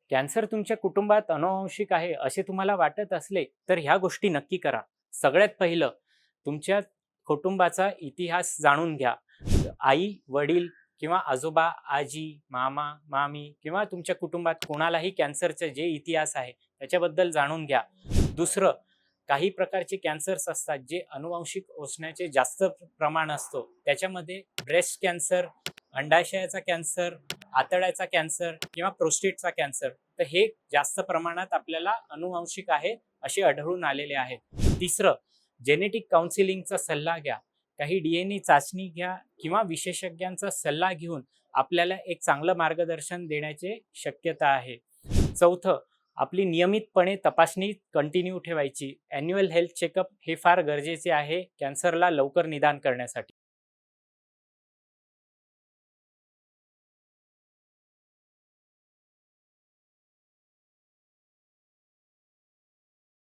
Cancer तुमच्या कुटुंबात अनुवांशिक आहे असे तुम्हाला वाटत असले तर ह्या गोष्टी नक्की करा. सगळ्यात पहिलं तुमच्या कुटुंबाचा इतिहास जाणून घ्या. आई, वडील किंवा आजोबा, आजी, मामा, मामी किंवा तुमच्या कुटुंबात कोणालाही कॅन्सरचे जे इतिहास आहे त्याच्याबद्दल जाणून घ्या. दुसरं, काही प्रकारचे कॅन्सर्स असतात जे अनुवांशिक असण्याचे जास्त प्रमाण असतो. त्याच्यामध्ये ब्रेस्ट कॅन्सर, अंडाशयाचा कॅन्सर, आतड्याचा कॅन्सर किंवा प्रोस्टेटचा कॅन्सर, तर हे जास्त प्रमाणात आपल्याला अनुवांशिक आहे असे आढळून आलेले आहेत. तिसरं, जेनेटिक काउन्सिलिंगचा सल्ला घ्या. काही DNA चाचणी घ्या किंवा विशेषज्ञांचा सल्ला घेऊन आपल्याला एक चांगलं मार्गदर्शन देण्याची शक्यता आहे. चौथं, आपली नियमितपणे तपासणी कंटिन्यू ठेवायची. ॲन्युअल हेल्थ चेकअप हे फार गरजेचे आहे कॅन्सरला लवकर निदान करण्यासाठी.